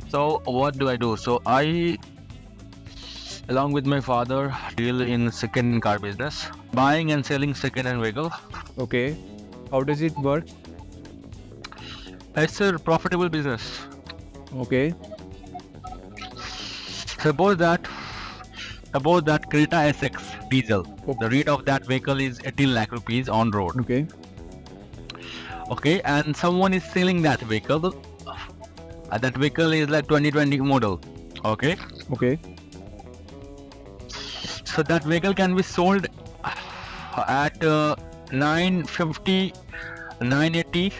So what do I do? So I, along with my father, deal in second car business, buying and selling second-hand vehicle. Okay. How does it work? It's a profitable business. Okay. Suppose that suppose that Creta SX diesel. Okay. The rate of that vehicle is 18 lakh rupees on road. Okay. Okay, and someone is selling that vehicle. That vehicle is like 2020 model. Okay, Okay. so that vehicle can be sold at 950, 980,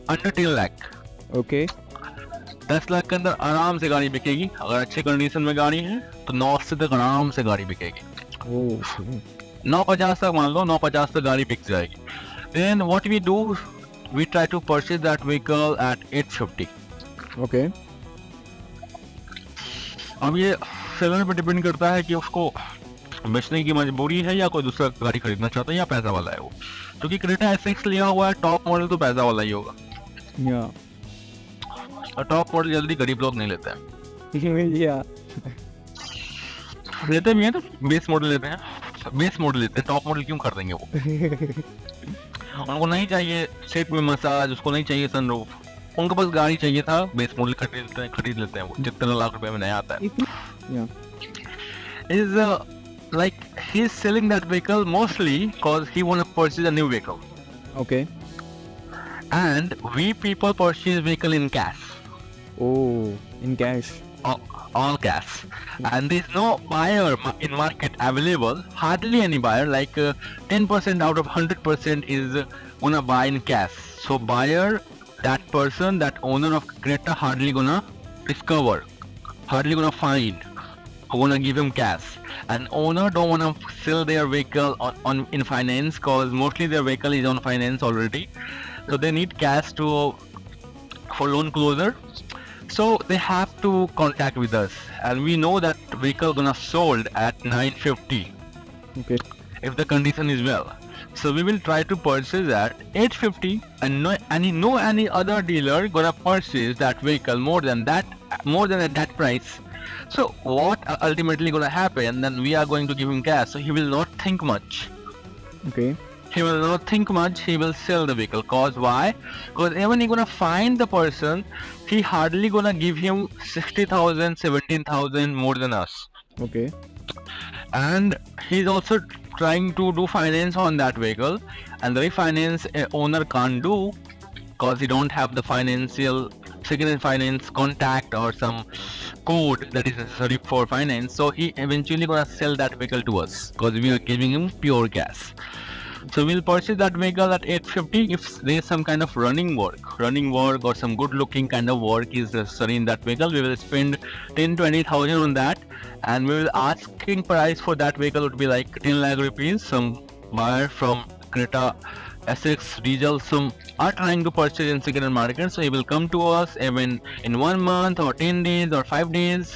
under 10 lakh. Okay. 10 lakh के अंदर आराम से गाड़ी बिकेगी। अगर अच्छे condition में गाड़ी है तो 980 तक आराम से गाड़ी बिकेगी। Oh. Okay. 950 तक मान लो, 950 तक गाड़ी बिक जाएगी। Then what we do, we try to purchase that vehicle at 850. Okay. अब ये सेलर पे डिपेंड करता है कि उसको बेचने की मजबूरी है या कोई दूसरा गाड़ी खरीदना चाहता है या पैसा वाला है वो। क्योंकि क्रेटा एसएक्स लिया हुआ है, टॉप मॉडल तो पैसा वाला ही होगा, Yeah. और टॉप मॉडल जल्दी गरीब लोग नहीं लेते हैं। Yeah. लेते भी हैं तो बेस मॉडल लेते हैं, बेस मॉडल लेते हैं, टॉप मॉडल क्यों कर देंगे वो। उनको नहीं चाहिए सीट में मसाज, उसको नहीं चाहिए सनरूफ, उनको बस गाड़ी चाहिए था, बेस मॉडल खरीद लेते हैं वो, जितने लाख रुपए में नया आता है। Yeah. Is like he's selling that vehicle mostly because he want to purchase a new vehicle, Okay. and we people purchase vehicle in cash, Oh, in cash. all cash, and there's no buyer in market available, hardly any buyer, like 10% out of 100% is gonna buy in cash. So buyer, that person, that owner of Creta hardly gonna discover, hardly gonna find who gonna give him cash. And owner don't wanna sell their vehicle on in finance, cause mostly their vehicle is on finance already, so they need cash to for loan closer. So they have to contact with us, and we know that vehicle gonna sold at 950 Okay. if the condition is well. So we will try to purchase at 850, and no any other dealer gonna purchase that vehicle more than at that price. So what ultimately gonna happen? Then we are going to give him cash, so he will not think much. Okay. He will not think much. He will sell the vehicle. Cause why? Cause even he gonna find the person, he hardly gonna give him 60,000, 17,000 more than us. Okay. And he's also trying to do finance on that vehicle, and the refinance owner can't do, cause he don't have the financial second finance contact or some code that is necessary for finance. So he eventually gonna sell that vehicle to us, cause we are giving him pure cash. So we'll purchase that vehicle at 850 if there's some kind of running work or some good looking kind of work is necessary in that vehicle. We will spend 10-20,000 on that, and we will asking price for that vehicle would be like 10 lakh rupees. Some buyer from Creta SX diesel some are trying to purchase in second market, so he will come to us even in 1 month or 10 days or 5 days,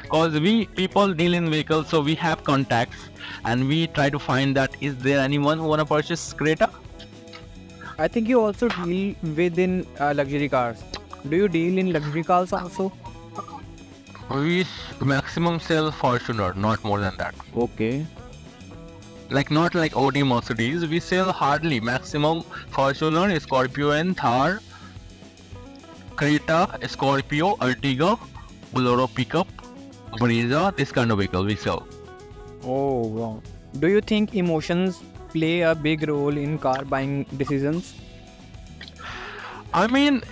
cause we people deal in vehicles, so we have contacts, and we try to find that is there anyone who wanna purchase Creta. I think you also deal within luxury cars. Do you deal in luxury cars also? We maximum sell Fortuner, not more than that. Okay. Like not like Audi, Mercedes, we sell hardly, maximum Fortuner, Scorpio and Thar, Creta, Scorpio, Ertiga, Bolero pickup, Brezza, this kind of vehicle we sell. Oh, wow. Do you think emotions play a big role in car buying decisions? I mean,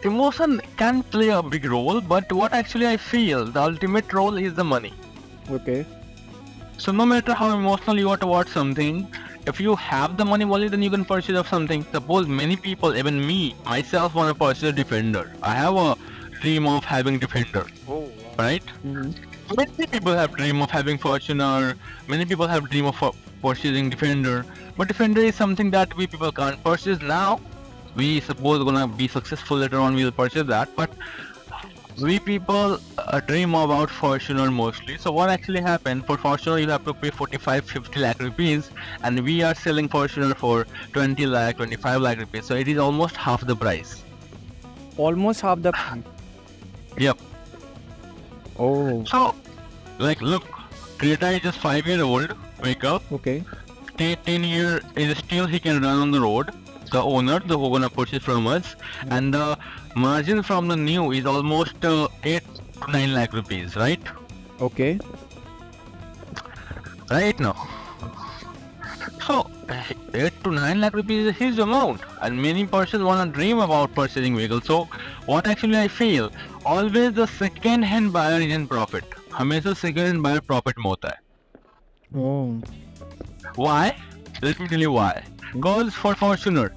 emotion can play a big role, but what actually I feel, the ultimate role is the money. Okay. So no matter how emotional you are towards something, if you have the money only, then you can purchase of something. Suppose many people, even me, myself, want to purchase a Defender. I have a dream of having Defender, Oh, wow. right? Mm-hmm. Many people have dream of having Fortuner. Many people have dream of purchasing Defender. But Defender is something that we people can't purchase now. We suppose gonna be successful later on. We'll purchase that, but we people dream about Fortuner mostly. So what actually happened for Fortuner, you have to pay 45-50 lakh rupees, and we are selling Fortuner for 20 lakh, 25 lakh rupees. So it is almost half the price. Almost half the price. Yep. Oh, So, like, look, Creta is just 5-year-old vehicle. okay. 10 year is still he can run on the road. The owner, the who gonna purchase from us, and the margin from the new is almost 8 to 9 lakh rupees, right? Okay. Right now. So 8 to 9 lakh rupees is a huge amount, and many persons wanna dream about purchasing vehicles. So what actually I feel, always the second hand buyer is in profit. हमेशा second hand buyer profit में होता है. Oh, Why? Let me tell you why. Because for Fortuner,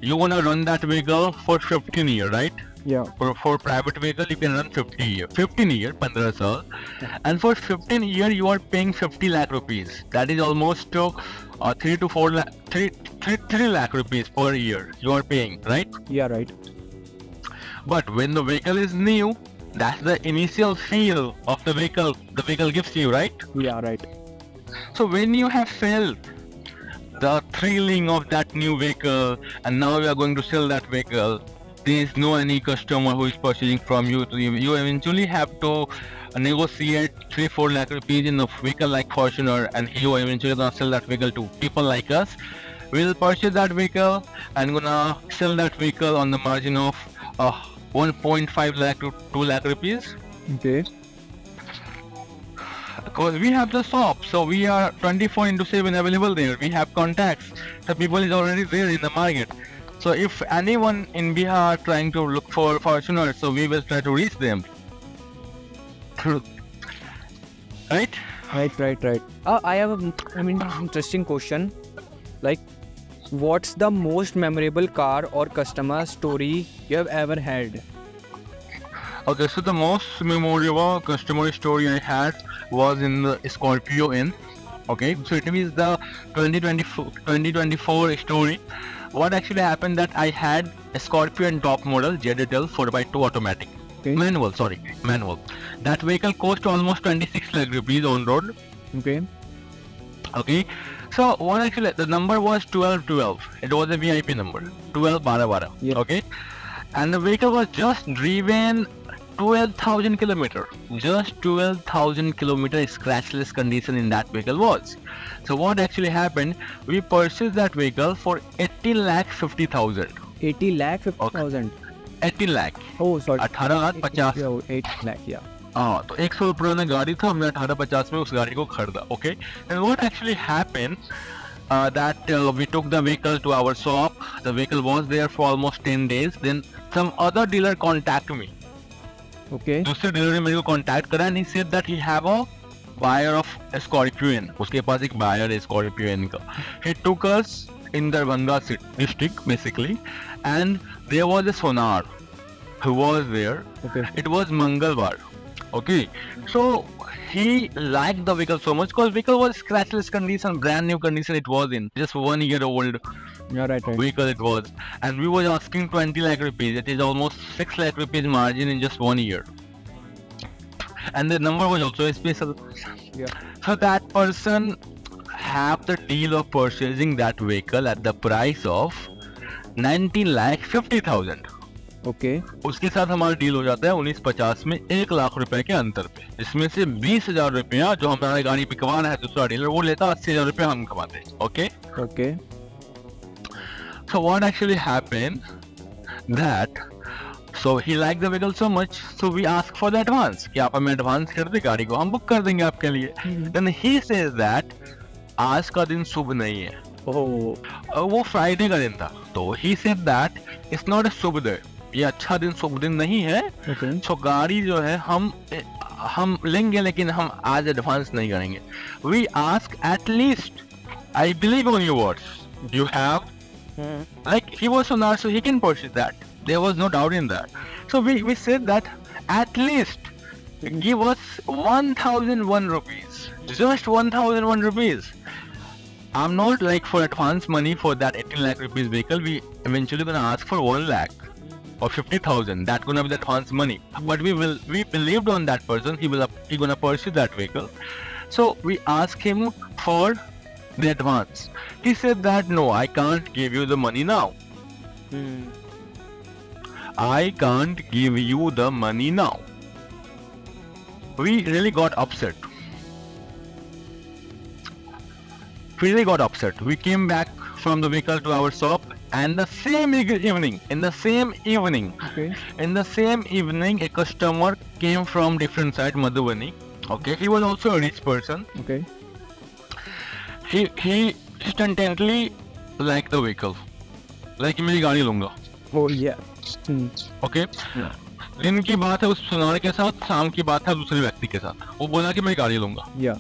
you wanna run that vehicle for 15 years, right? yeah. For private vehicle, you can run 15 year, 15 saal. And for 15 year, you are paying 50 lakh rupees. That is almost 3 to 4 lakh, 3 lakh rupees per year you are paying, right? Yeah, right. But when the vehicle is new, that's the initial feel of the vehicle gives you, right? Yeah, right. So when you have felt the thrilling of that new vehicle, and now you are going to sell that vehicle, there is no any customer who is purchasing from you. You eventually have to negotiate 3-4 lakh rupees in a vehicle like Fortuner, and you eventually gonna sell that vehicle to people like us. We'll purchase that vehicle and gonna sell that vehicle on the margin of 1.5 lakh to 2 lakh rupees. Okay. Because we have the shop, so we are 24/7 available there. We have contacts. The people is already there in the market. So if anyone in Bihar trying to look for Fortuner, so we will try to reach them. Right? Right. I have interesting question. Like, what's the most memorable car or customer story you have ever had? Okay, so the most memorable customer story I had was in the Scorpio N. Okay, so it is the 2024 story. What actually happened that I had a Scorpio N top model ZL 4x2 automatic. Okay. Manual. That vehicle cost almost 26 lakh rupees on road. Okay. Okay, so what actually the number was 1212. It was a VIP number, 12 Yeah. Okay, and the vehicle was just driven 12,000 kilometer. Just 12,000 kilometer scratchless condition in that vehicle was. So what actually happened? We purchased that vehicle for 80 lakh 50,000. 80 lakh 50,000. 80 lakh. Oh, sorry. 18 lakh 50. Yeah, 8 lakh, yeah. हाँ तो 100 पुराना गाड़ी था, हमने 1850 में उस गाड़ी को खरीदा. Okay, and what actually happened that we took the vehicle to our shop. The vehicle was there for almost 10 days. Then some other dealer contacted me. Okay. दूसरे डीलर ने मेरे को कांटेक्ट करा and he said that he have a buyer of Scorpio N. उसके पास एक buyer है Scorpio N का. He took us in Darbhanga district basically, and there was a Sonar who was there. Okay. It was Mangalwar. Okay, so he liked the vehicle so much because vehicle was scratchless condition, brand new condition it was in, just 1 year old Yeah, right. vehicle it was, and we were asking 20 lakh rupees. It is almost 6 lakh rupees margin in just 1 year, and the number was also special. Yeah. So that person have the deal of purchasing that vehicle at the price of 19 lakh 50,000. Okay. उसके साथ हमारा deal हो जाता है 1950 में 1 लाख रुपए के अंतर पे, जिसमें से 20,000 रुपया जो हमारा गाड़ी बिकवा रहा है दूसरा डीलर वो लेता, 80,000 रुपया हम कमाते हैं. Okay, Okay. so what actually happened that so he liked the vehicle so much, so we asked for the advance कि आप हमें एडवांस कर दे, गाड़ी को हम बुक कर देंगे आपके लिए. Then he says that आज का दिन शुभ नहीं है. Oh. वो फ्राइडे का दिन था, तो he said that it's not a Shubh day, ये अच्छा दिन शुभ दिन नहीं है. Okay. तो गाड़ी जो है हम लेंगे लेकिन हम आज एडवांस नहीं करेंगे. We ask at least, I believe on your words, you have like he was Sonar, so he can purchase that. There was no doubt in that. So we said that at least give us 1,001 rupees, just 1,001 rupees. I'm not like for advance money for that 18 lakh rupees vehicle. We eventually gonna ask for 1 lakh or 50,000. That's gonna be the advance money. But we believed on that person. He gonna purchase that vehicle. So we asked him for the advance. He said that no, I can't give you the money now. I can't give you the money now. We really got upset. We came back from the vehicle to our shop, and the same evening, in the same evening, a customer came from different side, Madhubani. Okay, he was also a rich person. Okay. He instantly liked the vehicle. Like मेरी गाड़ी लूंगा. Oh yeah. Okay दिन की बात है उस सुनार के साथ, शाम की बात है दूसरे व्यक्ति के साथ. वो बोला कि मैं गाड़ी लूंगा. Yeah.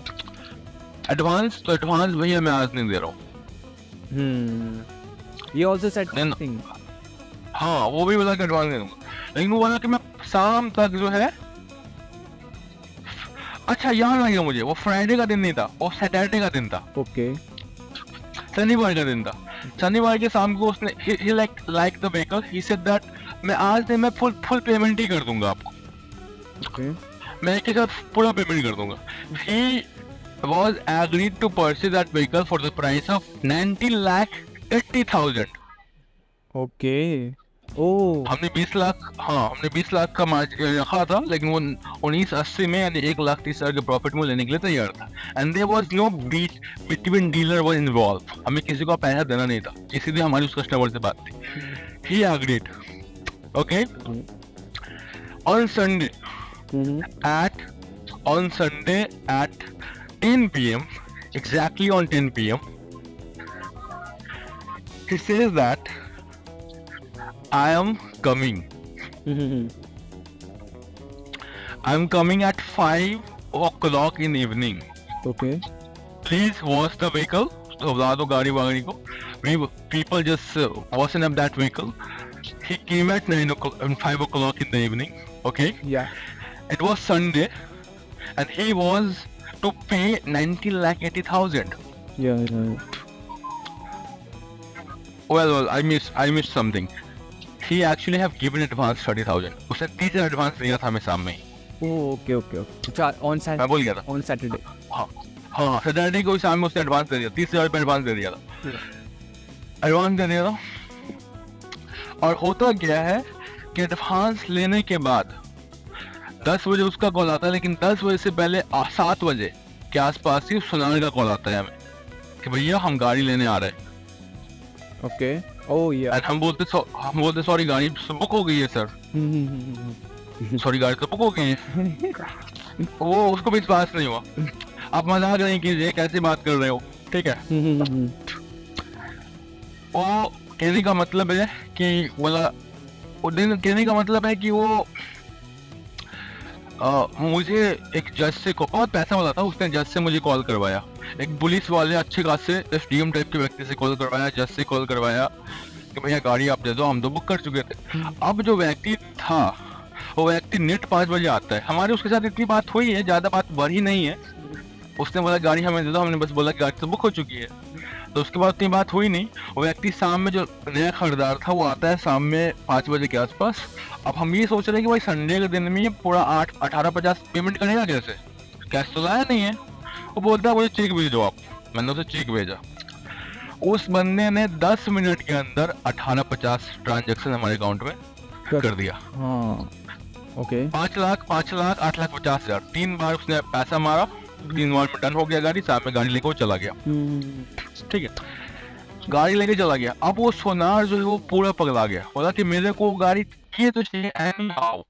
एडवांस तो एडवांस भैया मैं आज नहीं दे रहा हूँ. He also said Then- something. हाँ वो भी बोला कि एडवांस दे दूंगा, लेकिन वो बोला कि मैं शाम तक जो है. अच्छा याद आ गया मुझे, वो फ्राइडे का दिन नहीं था, वो सैटरडे का दिन था, Okay. शनिवार का दिन था. शनिवार के शाम को उसने he like the vehicle, he said that मैं आज नहीं, मैं फुल पेमेंट ही कर दूंगा आपको. Okay. मैं एक साथ पूरा पेमेंट कर दूंगा. He was agreed to purchase that vehicle for the price of 90,80,000. Okay. Oh. हमने 20 लाख, हाँ हमने 20 लाख का मार्जिन रखा था, लेकिन वो 1980 में यानी 1,30,000 के प्रॉफिट में लेने के लिए तैयार था. एंड देयर वाज नो बीच बिटवीन डीलर वाज इन्वॉल्व. हमें किसी को पैसा देना नहीं था, इसीलिए हमारी उस कस्टमर से बात थी. He agreed. Okay. On Sunday at 10 p.m. exactly on 10 p.m. he says that I am coming. I'm coming at 5 o'clock in the evening. Okay. Please wash the vehicle. So बता दो गाड़ी वाड़ी को. We people just washing up that vehicle. He came at 9 o'clock and 5 o'clock in the evening. Okay. Yeah. It was Sunday, and he was to pay 90,80,000. Yeah. Well, I missed something. He actually have given advance 30,000. उसने 30,000 advance दिया था हमें सामने ही. Oh, okay. अच्छा, on मैं Saturday. बोल गया था. On Saturday. हाँ सैटरडे को शाम में उसने एडवांस दे दिया, 30,000 रुपये एडवांस दे दिया था. एडवांस दे दिया था. और होता क्या है कि एडवांस लेने के बाद 10 बजे उसका कॉल आता है, लेकिन 10 बजे से पहले 7 बजे के आसपास ही सुनाने का कॉल आता है हमें कि भैया हम गाड़ी लेने आ रहे हैं. Okay. Oh yeah. And हम बोलते सॉरी गाड़ी बुक हो गई है सर. सॉरी गाड़ी तो बुक हो गई है. वो उसको भी विश्वास नहीं हुआ. आप मजाक नहीं कीजिए, कैसे बात कर रहे हो, ठीक है. वो कहने का मतलब है कि वो दिन कहने का मतलब है कि वो मुझे एक जज से बहुत पैसा वाला था, उसने जज से मुझे कॉल करवाया. एक पुलिस वाले अच्छे खासे एसडीएम टाइप के व्यक्ति से कॉल करवाया, जज से कॉल करवाया कि भैया गाड़ी आप दे दो, हम तो बुक कर चुके थे. अब जो व्यक्ति था वो व्यक्ति नेट 5 बजे आता है. हमारी उसके साथ इतनी बात हुई है, ज़्यादा बात बढ़ी नहीं है. उसने बोला गाड़ी हमें दे दो, हमने बस बोला कि गाड़ी तो बुक हो चुकी है. तो उसके बाद इतनी बात हुई नहीं. वो व्यक्ति शाम में जो नया खरीदार था वो आता है शाम में 5 बजे के आसपास. अब हम ये सोच रहे हैं कि भाई संडे के दिन में ये पूरा 1850 पेमेंट करेगा कैसे, कैश तो लाया नहीं है. वो बोलता है मुझे चेक भेज दो आप. मैंने उसे चेक भेजा. उस बंदे ने 10 मिनट के अंदर 1850 ट्रांजेक्शन हमारे अकाउंट में कर दिया. हाँ. Okay. 5 लाख 8,50,000 3 बार उसने पैसा मारा. 3 बार में डन हो गया गाड़ी. साथ में गाड़ी लेकर वो चला गया. ठीक है, गाड़ी लेके चला गया. अब वो सोनार जो है वो पूरा पगला गया. बोला कि मेरे को गाड़ी ये तो चाहिए एनी हाउ.